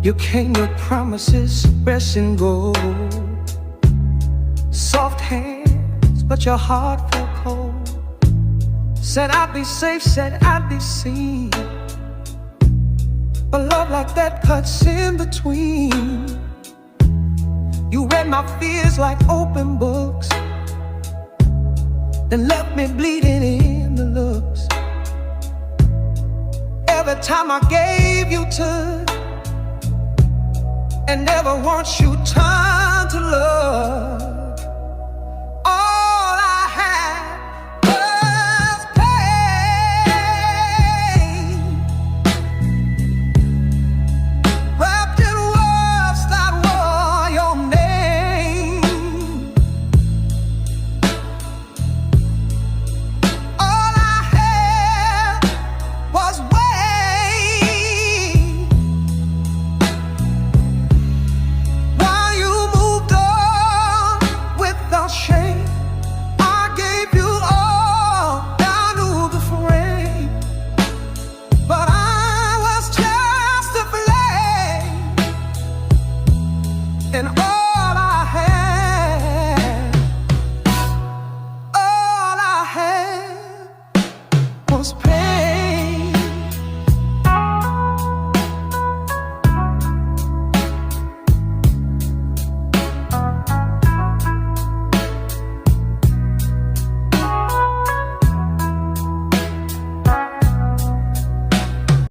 You came with promises, fresh and gold. Soft hands, but your heart felt cold. Said I'd be safe, said I'd be seen. But love like that cuts in between. You read my fears like open books, then left me bleeding in the looks. Every time I gave you took, and never once you turned to love.